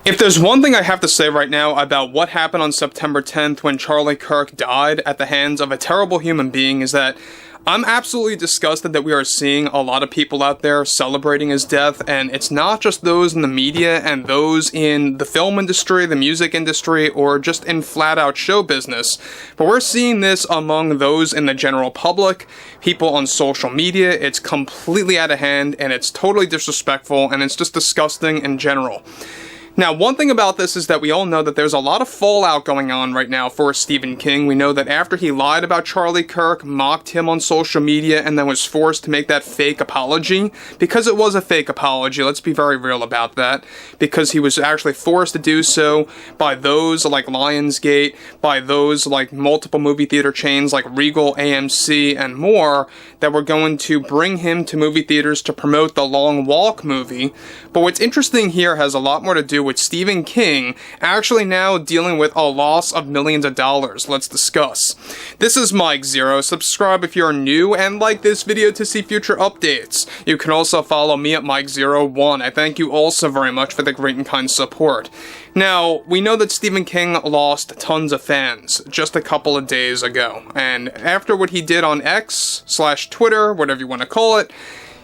If there's one thing I have to say right now about what happened on September 10th when Charlie Kirk died at the hands of a terrible human being is that I'm absolutely disgusted that we are seeing a lot of people out there celebrating his death, and it's not just those in the media and those in the film industry, the music industry, or just in flat-out show business, but we're seeing this among those in the general public, people on social media. It's completely out of hand, and it's totally disrespectful, and it's just disgusting in general. Now, one thing about this is that we all know that there's a lot of fallout going on right now for Stephen King. We know that after he lied about Charlie Kirk, mocked him on social media, and then was forced to make that fake apology, because it was a fake apology, let's be very real about that, because he was actually forced to do so by those like Lionsgate, by those like multiple movie theater chains like Regal, AMC, and more, that were going to bring him to movie theaters to promote The Long Walk movie. But what's interesting here has a lot more to do with Stephen King actually now dealing with a loss of millions of dollars. Let's discuss. This is Mike Zero. Subscribe if you're new and like this video to see future updates. You can also follow me at Mike01. I thank you all so very much for the great and kind support. Now, we know that Stephen King lost tons of fans just a couple of days ago, and after what he did on X/Twitter, whatever you want to call it,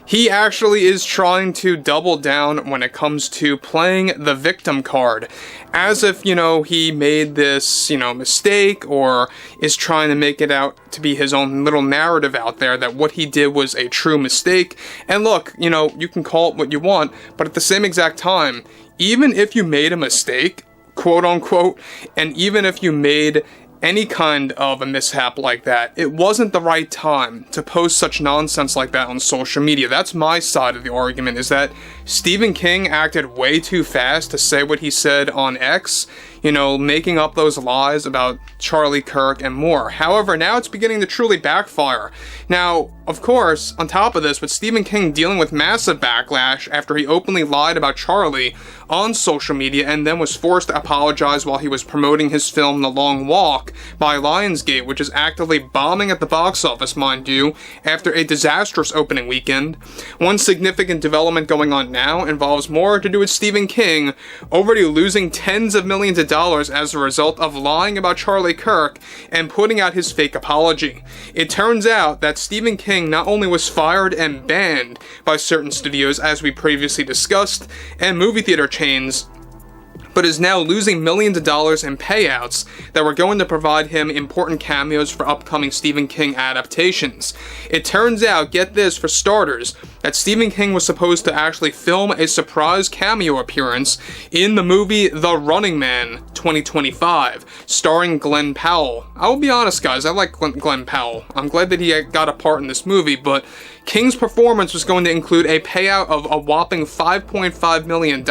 he actually is trying to double down when it comes to playing the victim card, as if, he made this, mistake, or is trying to make it out to be his own little narrative out there that what he did was a true mistake. And look, you can call it what you want, but at the same exact time, even if you made a mistake, quote unquote, and even if you made any kind of a mishap like that, it wasn't the right time to post such nonsense like that on social media. That's my side of the argument, is that Stephen King acted way too fast to say what he said on X, making up those lies about Charlie Kirk and more. However, now it's beginning to truly backfire. Now, of course, on top of this, with Stephen King dealing with massive backlash after he openly lied about Charlie on social media and then was forced to apologize while he was promoting his film The Long Walk by Lionsgate, which is actively bombing at the box office, mind you, after a disastrous opening weekend. One significant development going on now involves more to do with Stephen King already losing tens of millions of dollars as a result of lying about Charlie Kirk and putting out his fake apology. It turns out that Stephen King not only was fired and banned by certain studios, as we previously discussed, and movie theater chains, but is now losing millions of dollars in payouts that were going to provide him important cameos for upcoming Stephen King adaptations. It turns out, get this for starters, that Stephen King was supposed to actually film a surprise cameo appearance in the movie The Running Man 2025, starring Glenn Powell. I will be honest, guys, I like Glenn Powell. I'm glad that he got a part in this movie, but King's performance was going to include a payout of a whopping $5.5 million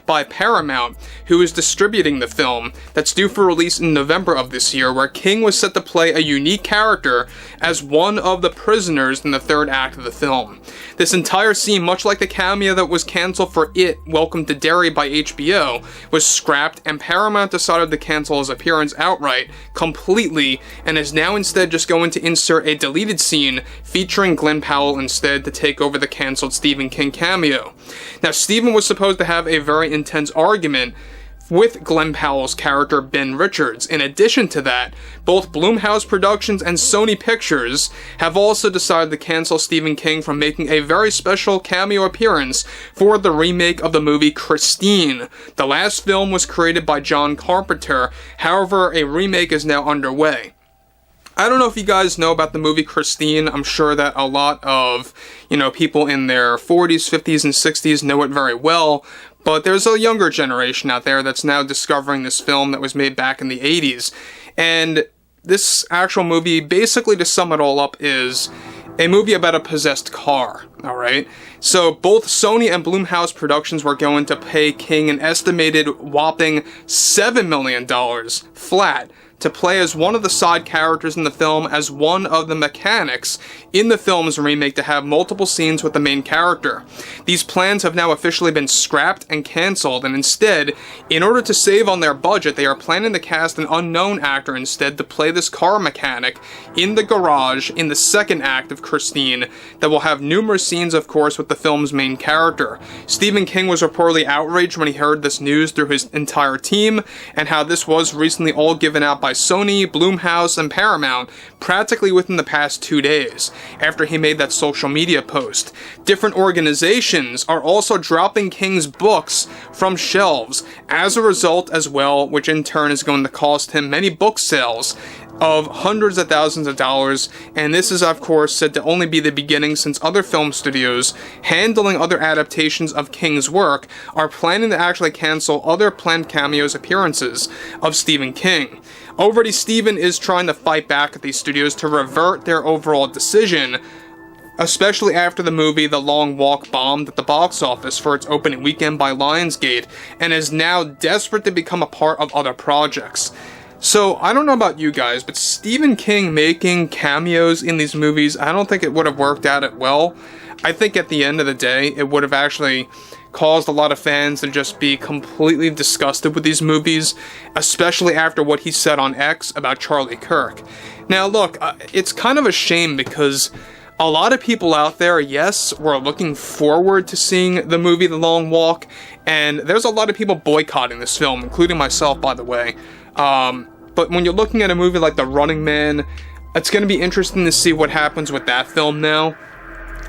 by Paramount, who is distributing the film, that's due for release in November of this year, where King was set to play a unique character as one of the prisoners in the third act of the film. This entire scene, much like the cameo that was cancelled for It, Welcome to Derry by HBO, was scrapped, and Paramount decided to cancel his appearance outright, completely, and is now instead just going to insert a deleted scene featuring Glenn Powell instead to take over the cancelled Stephen King cameo. Now, Stephen was supposed to have a very intense argument with Glenn Powell's character Ben Richards. In addition to that, both Blumhouse Productions and Sony Pictures have also decided to cancel Stephen King from making a very special cameo appearance for the remake of the movie Christine. The last film was created by John Carpenter, however, a remake is now underway. I don't know if you guys know about the movie Christine. I'm sure that a lot of, people in their 40s, 50s, and 60s know it very well, but there's a younger generation out there that's now discovering this film that was made back in the 80s. And this actual movie, basically to sum it all up, is a movie about a possessed car, alright? So both Sony and Blumhouse Productions were going to pay King an estimated whopping $7 million flat to play as one of the side characters in the film as one of the mechanics in the film's remake to have multiple scenes with the main character. These plans have now officially been scrapped and cancelled, and instead, in order to save on their budget, they are planning to cast an unknown actor instead to play this car mechanic in the garage in the second act of Christine that will have numerous scenes, of course, with the film's main character. Stephen King was reportedly outraged when he heard this news through his entire team, and how this was recently all given out by Sony, Blumhouse, and Paramount practically within the past 2 days after he made that social media post. Different organizations are also dropping King's books from shelves as a result as well, which in turn is going to cost him many book sales of hundreds of thousands of dollars, and this is of course said to only be the beginning, since other film studios handling other adaptations of King's work are planning to actually cancel other planned cameos appearances of Stephen King. Already Stephen is trying to fight back at these studios to revert their overall decision, especially after the movie The Long Walk bombed at the box office for its opening weekend by Lionsgate, and is now desperate to become a part of other projects. So, I don't know about you guys, but Stephen King making cameos in these movies, I don't think it would have worked out well. I think at the end of the day, it would have actually caused a lot of fans to just be completely disgusted with these movies, especially after what he said on X about Charlie Kirk. Now look, it's kind of a shame because a lot of people out there, yes, were looking forward to seeing the movie The Long Walk, and there's a lot of people boycotting this film, including myself, by the way. But when you're looking at a movie like The Running Man, it's going to be interesting to see what happens with that film now,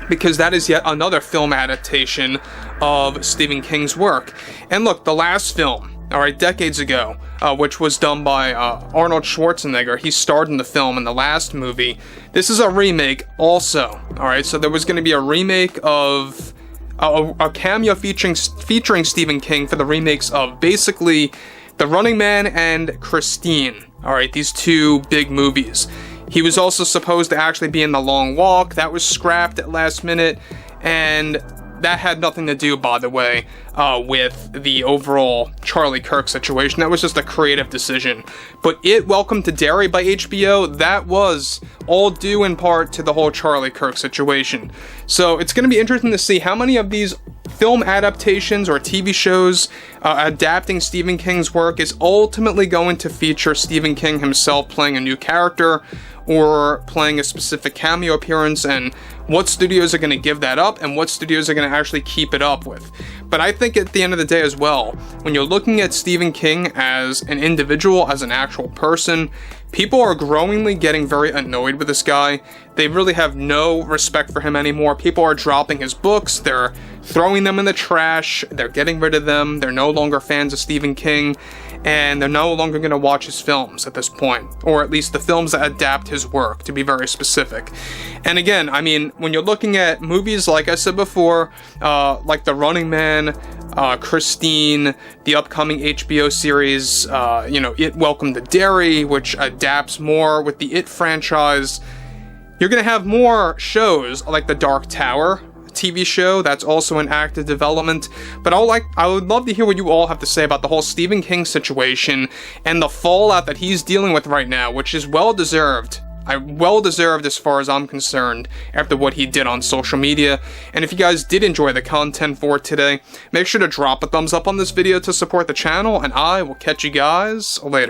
because that is yet another film adaptation of Stephen King's work. And look, the last film, alright, decades ago, which was done by Arnold Schwarzenegger, he starred in the film in the last movie. This is a remake also, alright, so there was going to be a remake of a cameo featuring Stephen King for the remakes of basically The Running Man and Christine. Alright, these two big movies. He was also supposed to actually be in The Long Walk. That was scrapped at last minute, and that had nothing to do, by the way, with the overall Charlie Kirk situation. That was just a creative decision. But Welcome to Derry by HBO, that was all due in part to the whole Charlie Kirk situation. So it's going to be interesting to see how many of these film adaptations or TV shows adapting Stephen King's work is ultimately going to feature Stephen King himself playing a new character or playing a specific cameo appearance, and what studios are going to give that up and what studios are going to actually keep it up with. But I think at the end of the day as well, when you're looking at Stephen King as an individual, as an actual person, people are growingly getting very annoyed with this guy. They really have no respect for him anymore. People are dropping his books, they're throwing them in the trash, they're getting rid of them, they're no longer fans of Stephen King, and they're no longer going to watch his films at this point, or at least the films that adapt his work, to be very specific. And again, I mean, when you're looking at movies, like I said before, like The Running Man, Christine, the upcoming HBO series, Welcome to Derry, which adapts more with the It franchise, you're going to have more shows like The Dark Tower TV show that's also in active development. But I would love to hear what you all have to say about the whole Stephen King situation and the fallout that he's dealing with right now, which is well-deserved. Well-deserved as far as I'm concerned after what he did on social media. And if you guys did enjoy the content for today, make sure to drop a thumbs up on this video to support the channel, and I will catch you guys later.